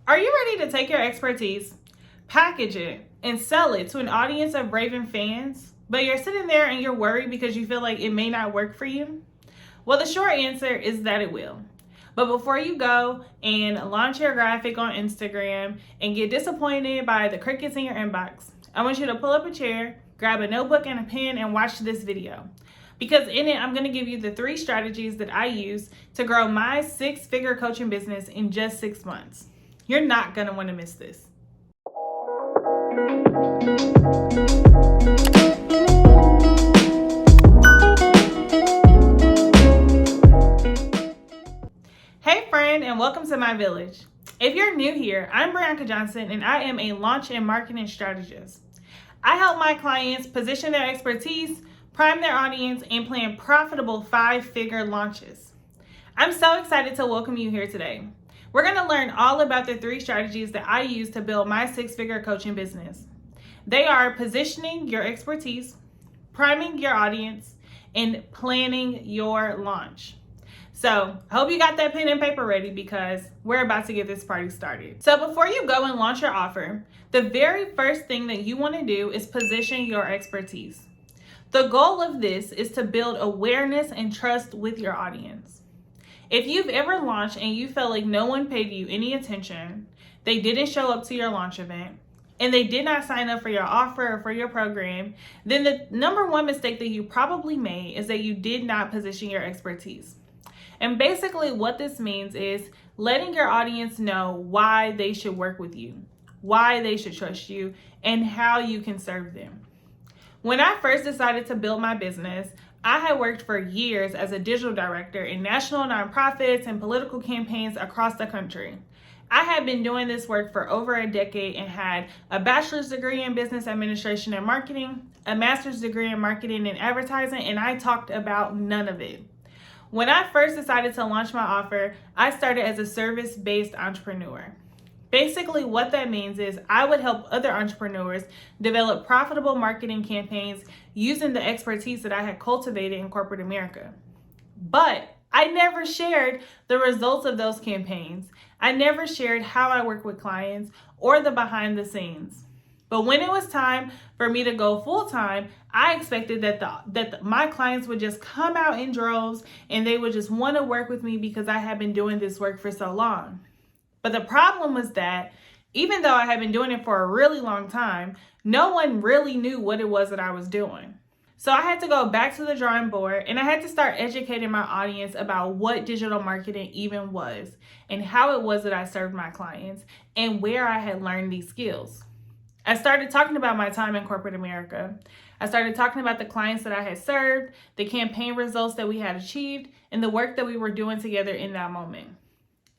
Are you ready to take your expertise, package it, and sell it to an audience of raving fans, but you're sitting there and you're worried because you feel like it may not work for you? Well, the short answer is that it will. But before you go and launch your graphic on Instagram and get disappointed by the crickets in your inbox, I want you to pull up a chair, grab a notebook and a pen, and watch this video. Because in it, I'm going to give you the 3 strategies that I use to grow my 6-figure coaching business in just 6 months. You're not going to want to miss this. Hey friend, and welcome to my village. If you're new here, I'm Brianca Johnson and I am a launch and marketing strategist. I help my clients position their expertise, prime their audience, and plan profitable 5-figure launches. I'm so excited to welcome you here today. We're going to learn all about the 3 strategies that I use to build my 6-figure coaching business. They are positioning your expertise, priming your audience, and planning your launch. So I hope you got that pen and paper ready because we're about to get this party started. So before you go and launch your offer, the very first thing that you want to do is position your expertise. The goal of this is to build awareness and trust with your audience. If you've ever launched and you felt like no one paid you any attention, they didn't show up to your launch event, and they did not sign up for your offer or for your program, then the number one mistake that you probably made is that you did not position your expertise. And basically what this means is letting your audience know why they should work with you, why they should trust you, and how you can serve them. When I first decided to build my business, I had worked for years as a digital director in national nonprofits and political campaigns across the country. I had been doing this work for over a decade and had a bachelor's degree in business administration and marketing, a master's degree in marketing and advertising, and I talked about none of it. When I first decided to launch my offer, I started as a service-based entrepreneur. Basically, what that means is I would help other entrepreneurs develop profitable marketing campaigns using the expertise that I had cultivated in corporate America. But I never shared the results of those campaigns. I never shared how I work with clients or the behind the scenes. But when it was time for me to go full-time, I expected that my clients would just come out in droves and they would just want to work with me because I had been doing this work for so long. But the problem was that even though I had been doing it for a really long time, no one really knew what it was that I was doing. So I had to go back to the drawing board and I had to start educating my audience about what digital marketing even was and how it was that I served my clients and where I had learned these skills. I started talking about my time in corporate America. I started talking about the clients that I had served, the campaign results that we had achieved, and the work that we were doing together in that moment.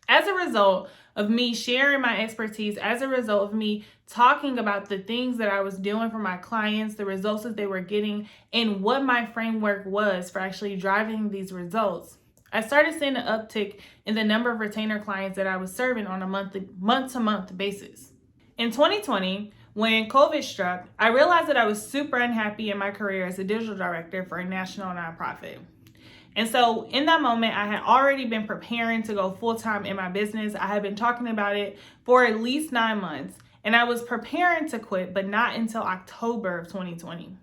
As a result of me sharing my expertise, as a result of me talking about the things that I was doing for my clients, the results that they were getting, and what my framework was for actually driving these results, I started seeing an uptick in the number of retainer clients that I was serving on a month-to-month basis. In 2020, when COVID struck, I realized that I was super unhappy in my career as a digital director for a national nonprofit. And so in that moment, I had already been preparing to go full-time in my business. I had been talking about it for at least 9 months, and I was preparing to quit, but not until October of 2020.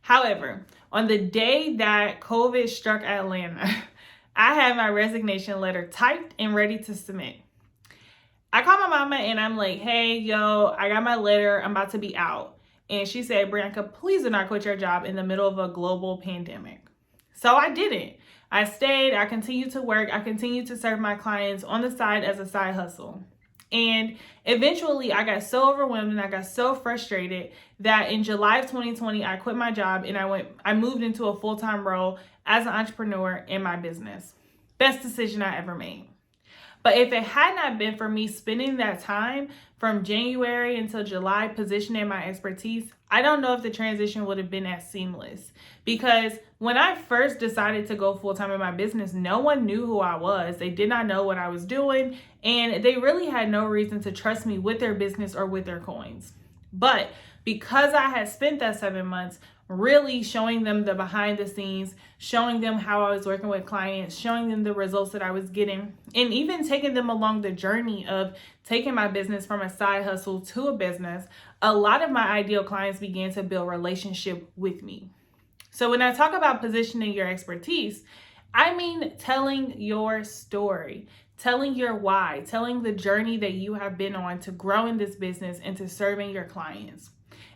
However, on the day that COVID struck Atlanta, I had my resignation letter typed and ready to submit. I called my mama and I'm like, hey, yo, I got my letter. I'm about to be out. And she said, Brianca, please do not quit your job in the middle of a global pandemic. So I didn't. I stayed, I continued to work, I continued to serve my clients on the side as a side hustle. And eventually I got so overwhelmed and I got so frustrated that in July of 2020, I quit my job and I moved into a full-time role as an entrepreneur in my business. Best decision I ever made. But if it had not been for me spending that time from January until July positioning my expertise, I don't know if the transition would have been as seamless. Because when I first decided to go full-time in my business, no one knew who I was. They did not know what I was doing, and they really had no reason to trust me with their business or with their coins. But because I had spent that 7 months really showing them the behind the scenes, showing them how I was working with clients, showing them the results that I was getting, and even taking them along the journey of taking my business from a side hustle to a business. A lot of my ideal clients began to build relationship with me. So when I talk about positioning your expertise, I mean telling your story, telling your why, telling the journey that you have been on to grow in this business and to serving your clients.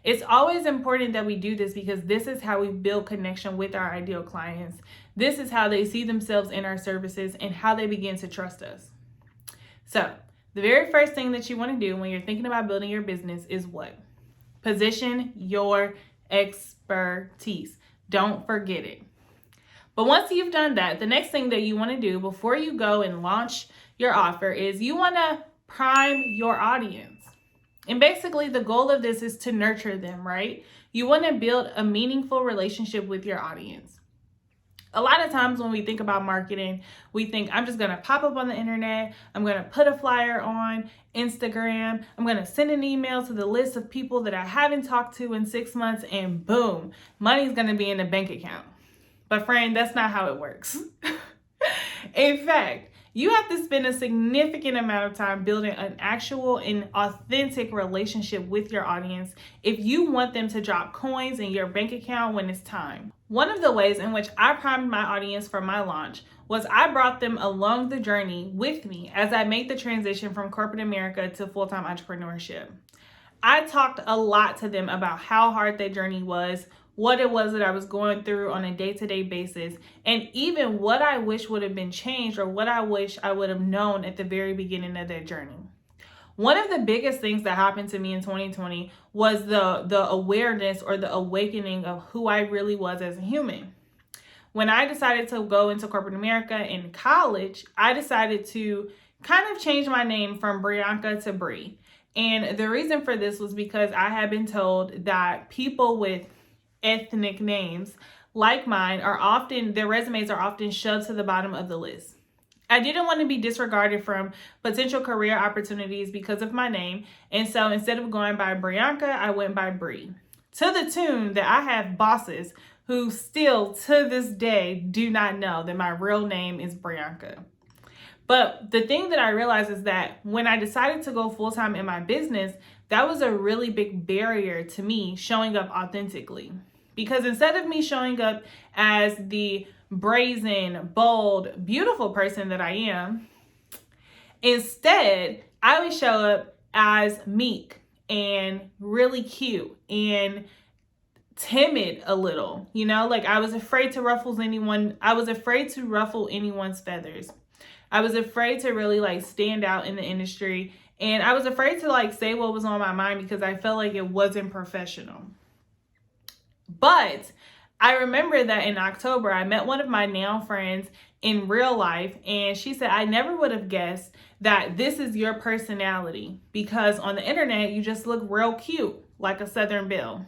It's always important that we do this because this is how we build connection with our ideal clients. This is how they see themselves in our services and how they begin to trust us. So the very first thing that you want to do when you're thinking about building your business is what? Position your expertise. Don't forget it. But once you've done that, the next thing that you want to do before you go and launch your offer is you want to prime your audience. And basically the goal of this is to nurture them, right? You want to build a meaningful relationship with your audience. A lot of times when we think about marketing, we think I'm just going to pop up on the internet. I'm going to put a flyer on Instagram. I'm going to send an email to the list of people that I haven't talked to in 6 months, and boom, money's going to be in the bank account. But friend, that's not how it works. In fact, you have to spend a significant amount of time building an actual and authentic relationship with your audience if you want them to drop coins in your bank account when it's time. One of the ways in which I primed my audience for my launch was I brought them along the journey with me as I made the transition from corporate America to full-time entrepreneurship. I talked a lot to them about how hard that journey was, what it was that I was going through on a day-to-day basis, and even what I wish would have been changed or what I wish I would have known at the very beginning of that journey. One of the biggest things that happened to me in 2020 was the awareness or the awakening of who I really was as a human. When I decided to go into corporate America in college, I decided to kind of change my name from Brianca to Bri. And the reason for this was because I had been told that people with ethnic names like mine their resumes are often shoved to the bottom of the list. I didn't want to be disregarded from potential career opportunities because of my name. And so instead of going by Brianca, I went by Bri. To the tune that I have bosses who still to this day do not know that my real name is Brianca. But the thing that I realized is that when I decided to go full-time in my business, that was a really big barrier to me showing up authentically. Because instead of me showing up as the brazen, bold, beautiful person that I am, instead, I would show up as meek and really cute and timid a little, like I was afraid to ruffle anyone's feathers. I was afraid to really stand out in the industry, and I was afraid to say what was on my mind because I felt like it wasn't professional. But I remember that in October, I met one of my now friends in real life, and she said, I never would have guessed that this is your personality because on the internet, you just look real cute, like a Southern belle.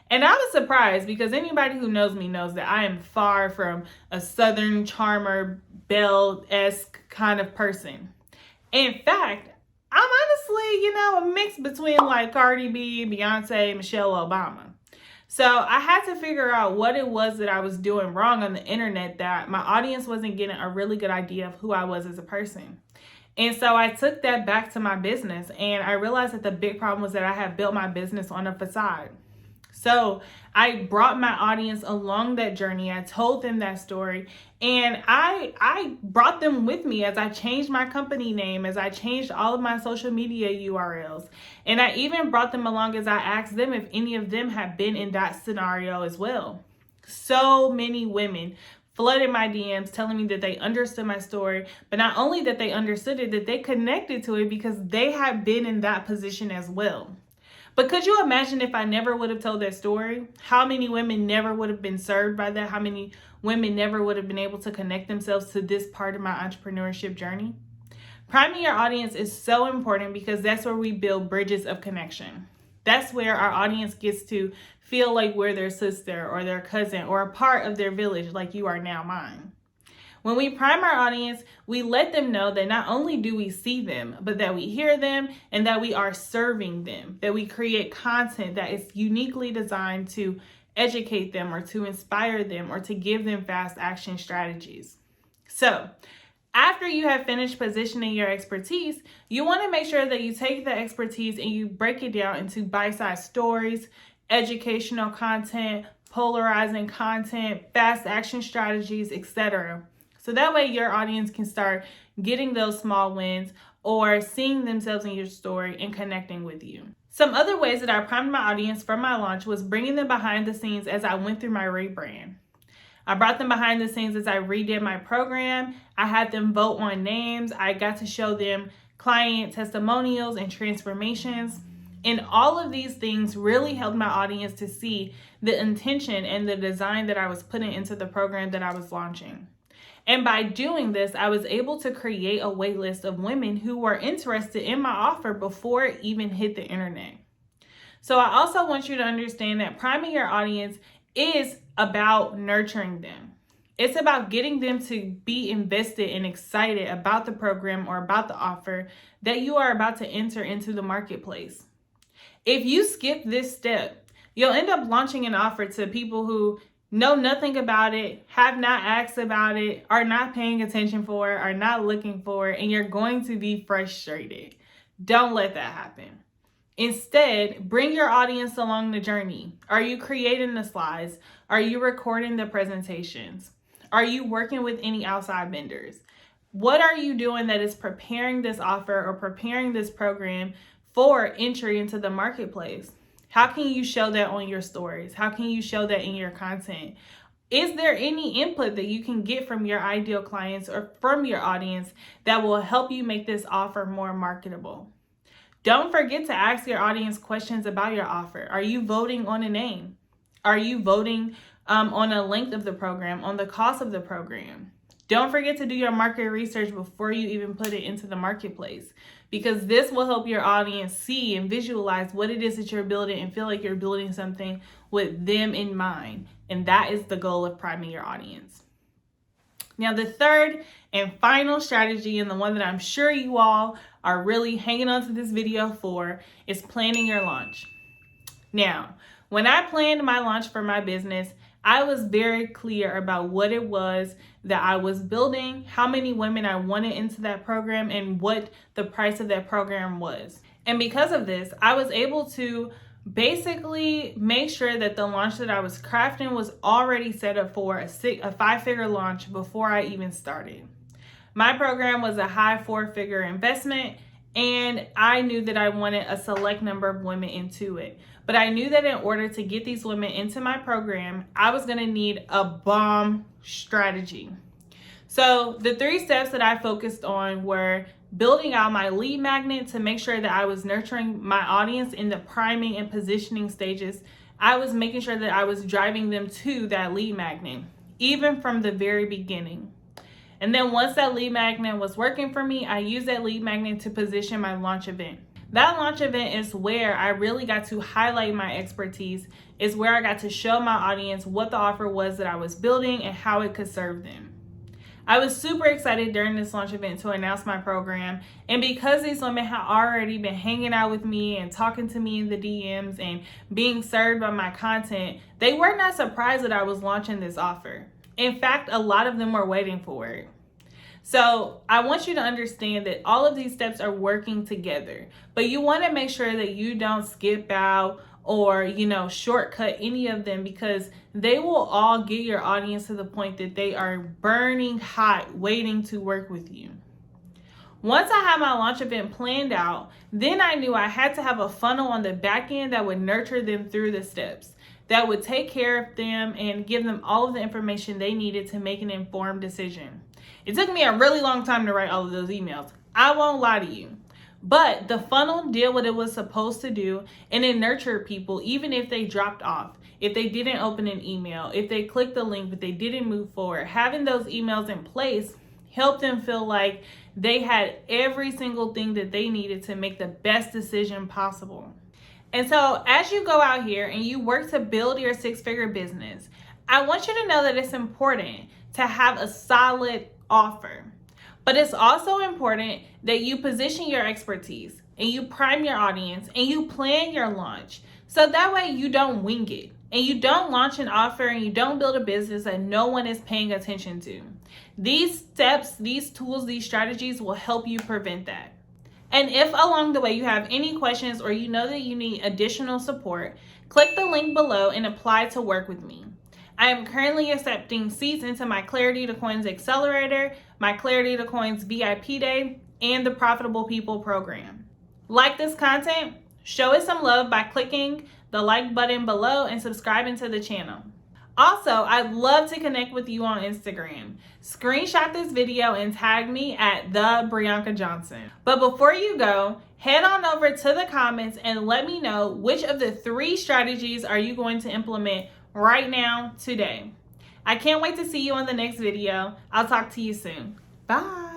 And I was surprised because anybody who knows me knows that I am far from a Southern charmer, belle-esque kind of person. In fact, I'm honestly, a mix between Cardi B, Beyonce, Michelle Obama. So I had to figure out what it was that I was doing wrong on the internet that my audience wasn't getting a really good idea of who I was as a person. And so I took that back to my business, and I realized that the big problem was that I had built my business on a facade. So I brought my audience along that journey. I told them that story, and I brought them with me as I changed my company name, as I changed all of my social media URLs. And I even brought them along as I asked them if any of them had been in that scenario as well. So many women flooded my DMs telling me that they understood my story, but not only that they understood it, that they connected to it because they had been in that position as well. But could you imagine if I never would have told that story? How many women never would have been served by that? How many women never would have been able to connect themselves to this part of my entrepreneurship journey? Priming your audience is so important because that's where we build bridges of connection. That's where our audience gets to feel like we're their sister or their cousin or a part of their village like you are now mine. When we prime our audience, we let them know that not only do we see them, but that we hear them and that we are serving them, that we create content that is uniquely designed to educate them or to inspire them or to give them fast action strategies. So after you have finished positioning your expertise, you want to make sure that you take the expertise and you break it down into bite-sized stories, educational content, polarizing content, fast action strategies, etc. So that way your audience can start getting those small wins or seeing themselves in your story and connecting with you. Some other ways that I primed my audience for my launch was bringing them behind the scenes as I went through my rebrand. I brought them behind the scenes as I redid my program. I had them vote on names. I got to show them client testimonials and transformations. And all of these things really helped my audience to see the intention and the design that I was putting into the program that I was launching. And by doing this, I was able to create a wait list of women who were interested in my offer before it even hit the internet. So I also want you to understand that priming your audience is about nurturing them. It's about getting them to be invested and excited about the program or about the offer that you are about to enter into the marketplace. If you skip this step, you'll end up launching an offer to people who know nothing about it, have not asked about it, are not paying attention for it, are not looking for it, and you're going to be frustrated. Don't let that happen. Instead, bring your audience along the journey. Are you creating the slides? Are you recording the presentations? Are you working with any outside vendors? What are you doing that is preparing this offer or preparing this program for entry into the marketplace? How can you show that on your stories? How can you show that in your content? Is there any input that you can get from your ideal clients or from your audience that will help you make this offer more marketable? Don't forget to ask your audience questions about your offer. Are you voting on a name? Are you voting on the length of the program, on the cost of the program? Don't forget to do your market research before you even put it into the marketplace, because this will help your audience see and visualize what it is that you're building and feel like you're building something with them in mind. And that is the goal of priming your audience. Now, the third and final strategy, and the one that I'm sure you all are really hanging on to this video for, is planning your launch. Now, when I planned my launch for my business, I was very clear about what it was that I was building, how many women I wanted into that program, and what the price of that program was. And because of this, I was able to basically make sure that the launch that I was crafting was already set up for a 5-figure launch before I even started. My program was a high 4-figure investment, and I knew that I wanted a select number of women into it. But I knew that in order to get these women into my program, I was going to need a bomb strategy. So the 3 steps that I focused on were building out my lead magnet to make sure that I was nurturing my audience in the priming and positioning stages. I was making sure that I was driving them to that lead magnet, even from the very beginning. And then once that lead magnet was working for me, I used that lead magnet to position my launch event. That launch event is where I really got to highlight my expertise. It's where I got to show my audience what the offer was that I was building and how it could serve them. I was super excited during this launch event to announce my program. And because these women had already been hanging out with me and talking to me in the DMs and being served by my content, they were not surprised that I was launching this offer. In fact, a lot of them were waiting for it. So I want you to understand that all of these steps are working together, but you want to make sure that you don't skip out or, shortcut any of them, because they will all get your audience to the point that they are burning hot, waiting to work with you. Once I had my launch event planned out, then I knew I had to have a funnel on the back end that would nurture them through the steps, that would take care of them and give them all of the information they needed to make an informed decision. It took me a really long time to write all of those emails. I won't lie to you. But the funnel did what it was supposed to do, and it nurtured people even if they dropped off, if they didn't open an email, if they clicked the link but they didn't move forward. Having those emails in place helped them feel like they had every single thing that they needed to make the best decision possible. And so as you go out here and you work to build your 6-figure business, I want you to know that it's important to have a solid offer. But it's also important that you position your expertise and you prime your audience and you plan your launch. So that way you don't wing it and you don't launch an offer and you don't build a business that no one is paying attention to. These steps, these tools, these strategies will help you prevent that. And if along the way you have any questions or you know that you need additional support, click the link below and apply to work with me. I am currently accepting seats into my Clarity to Coins Accelerator, my Clarity to Coins VIP Day, and the Profitable People program. Like this content? Show it some love by clicking the like button below and subscribing to the channel. Also, I'd love to connect with you on Instagram. Screenshot this video and tag me at the Brianca Johnson. But before you go, head on over to the comments and let me know which of the 3 strategies are you going to implement right now, today. I can't wait to see you on the next video. I'll talk to you soon. Bye.